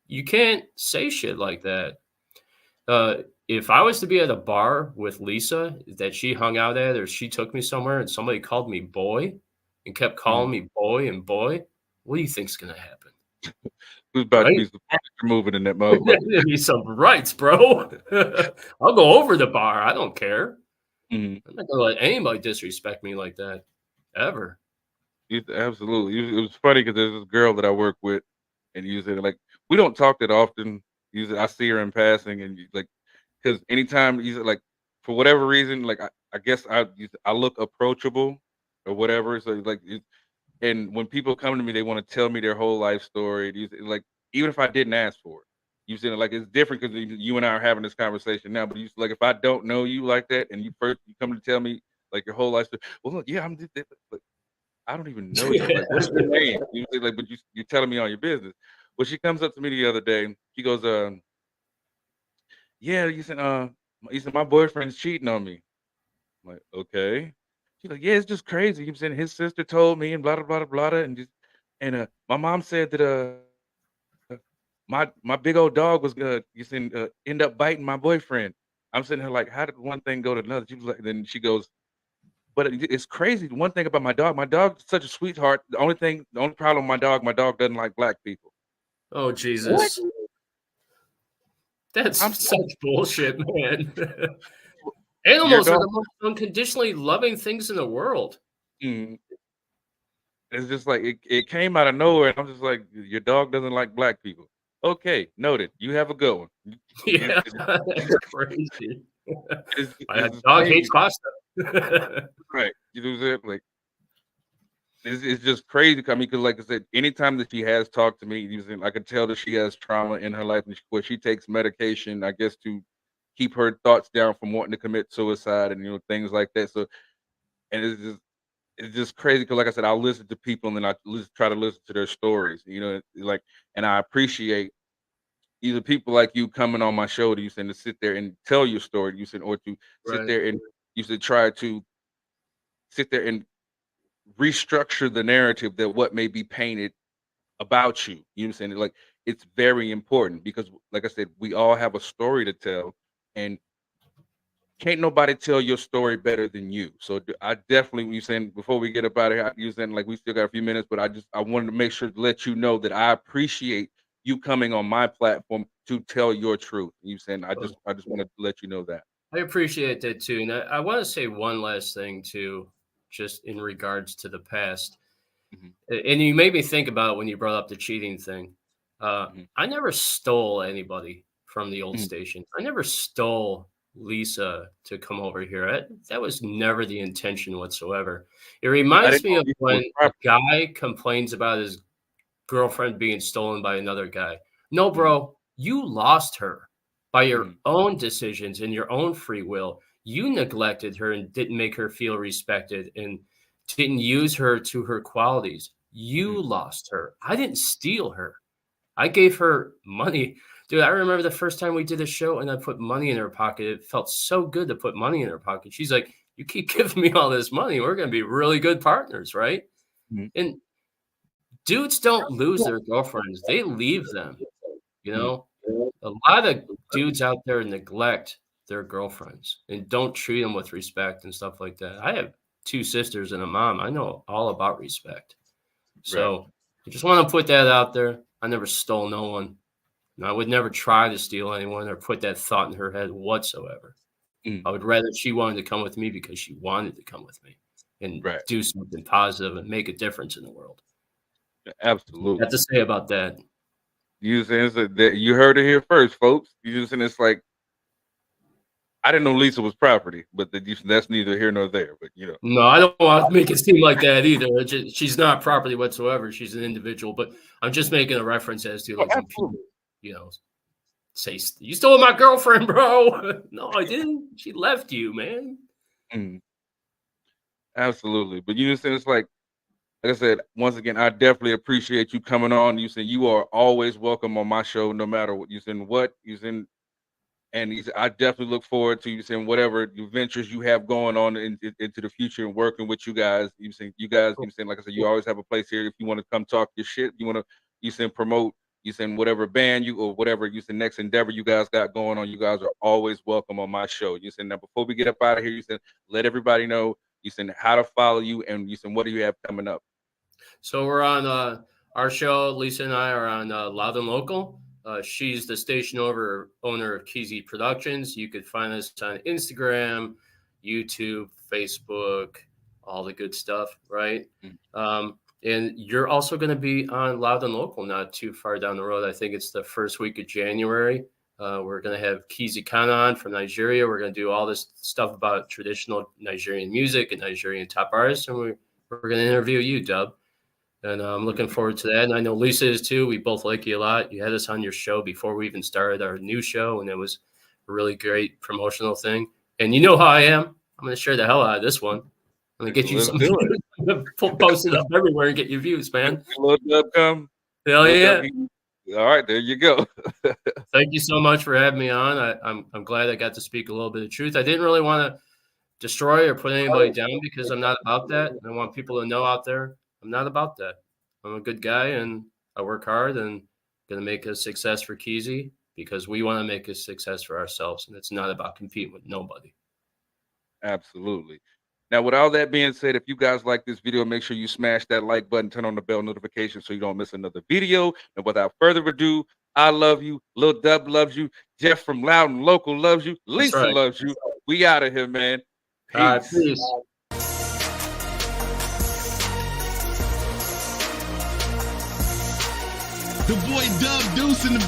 You can't say shit like that. If I was to be at a bar with Lisa that she hung out at, or she took me somewhere and somebody called me boy and kept calling mm. me boy and boy, what do you think's going to happen? There's about to Right? be some furniture moving in that motherfucker. There'd be some rights, bro. I'll go over the bar. I don't care. Mm. I'm not gonna let anybody disrespect me like that ever. Absolutely. It was funny because there's this girl that I work with, and usually like we don't talk that often. Usually I see her in passing, and like because anytime usually like for whatever reason, like I guess I look approachable or whatever. So like and when people come to me, they want to tell me their whole life story. Like even if I didn't ask for it, you see, like it's different because you and I are having this conversation now. But like if I don't know you like that, and you come to tell me like your whole life story, well, look, yeah, I'm just, but I don't even know you. Like, what is your name? You say, like, but you're telling me all your business. Well, she comes up to me the other day. She goes, yeah, you said my boyfriend's cheating on me. I'm like, okay. She's like, yeah, it's just crazy. You saying his sister told me and blah blah blah blah blah, and my mom said that my big old dog was end up biting my boyfriend. I'm sitting here like, how did one thing go to another? She was like, then she goes, but it's crazy. The one thing about my dog's such a sweetheart. The only problem with my dog doesn't like black people. Oh What? Jesus, that's I'm so, such bullshit, man. your Animals are dog. the most unconditionally loving things in the world. Mm, it's just like it came out of nowhere, and I'm just like, your dog doesn't like black people. Okay, noted. You have a good one. Yeah, that's crazy. My It's just dog crazy, hates pasta. right? You know what I'm saying? Like it's just crazy. I mean, because like I said, anytime that she has talked to me, using I can tell that she has trauma in her life, and where she takes medication, I guess, to keep her thoughts down from wanting to commit suicide and things like that. So, and it's just crazy because, like I said, I'll listen to people and then try to listen to their stories. Like, and I appreciate either people like you coming on my show to sit there and tell your story, or to sit Right. there and try to sit there and restructure the narrative that what may be painted about you. You know what I'm saying? Like it's very important because, like I said, we all have a story to tell, and can't nobody tell your story better than you. So I definitely, when you saying before we get up out of here, you saying like we still got a few minutes, but I wanted to make sure to let you know that I appreciate you coming on my platform to tell your truth. You saying I just want to let you know that. I appreciate that too. And I want to say one last thing too, just in regards to the past. Hmm. And you made me think about it when you brought up the cheating thing. Hmm. I never stole anybody from the old Hmm. station. I never stole Lisa to come over here. That was never the intention whatsoever. It I reminds didn't me know of you when was a property. guy complains about his girlfriend being stolen by another guy. No, Hmm. bro, you lost her by your Hmm. own decisions and your own free will. You neglected her and didn't make her feel respected and didn't use her to her qualities. You Hmm. lost her. I didn't steal her. I gave her money Dude, I remember the first time we did a show and I put money in her pocket. It felt so good to put money in her pocket. She's like, "You keep giving me all this money. We're going to be really good partners, right?" Mhm. And dudes don't lose their girlfriends. They leave them, you know? A lot of dudes out there neglect their girlfriends and don't treat them with respect and stuff like that. I have 2 sisters and a mom. I know all about respect. So I just want to put that out there. I never stole no one. And I would never try to steal anyone or put that thought in her head whatsoever. Mm. I would rather she wanted to come with me because she wanted to come with me and Right. do something positive and make a difference in the world. Absolutely. What to say about that? You saying that you heard it here first, folks. You saying it's like I didn't know Lisa was property, but that's neither here nor there. But you know, No, I don't want to make it seem like that either. She's not property whatsoever. She's an individual, but I'm just making a reference as to like when people, you know, say you stole my girlfriend, bro. No, I didn't. She left you, man. Mm. Absolutely. But you know, it's like I said, once again, I definitely appreciate you coming on. You said you are always welcome on my show, no matter what you said. And I definitely look forward to you saying whatever ventures you have going on into the future and working with you guys. You saying like I said, you always have a place here if you want to come talk your shit. You want to promote. You saying whatever band you or whatever you said next endeavor you guys got going on. You guys are always welcome on my show. You said now before we get up out of here, you said let everybody know. You said how to follow you and you said what do you have coming up. So we're on our show. Lisa and I are on Loud and Local. She's the station owner of Keezy Productions. You could find us on Instagram, YouTube, Facebook, all the good stuff, right? Mm-hmm. And you're also going to be on Loud and Local not too far down the road. I think it's the first week of January. We're going to have Keezy Khan on from Nigeria. We're going to do all this stuff about traditional Nigerian music and Nigerian top artists. And we're going to interview you, Dub. And I'm looking forward to that. And I know Lisa is too. We both like you a lot. You had us on your show before we even started our new show, and it was a really great promotional thing. And you know how I am. I'm going to share the hell out of this one. I'm going to get you some post it up everywhere and get your views, man. Hell yeah. All right, there you go. Thank you so much for having me on. I'm glad I got to speak a little bit of truth. I didn't really want to destroy or put anybody down because I'm not about that. I want people to know out there. I'm not about that. I'm a good guy and I work hard and going to make a success for Keezy because we want to make a success for ourselves. And it's not about competing with nobody. Absolutely. Now, with all that being said, if you guys like this video, make sure you smash that like button, turn on the bell notification so you don't miss another video. And without further ado, I love you. Lil Dub loves you. Jeff from Loud and Local loves you. Lisa loves you. We out of here, man. Peace. Peace. The boy Dub Deuce in the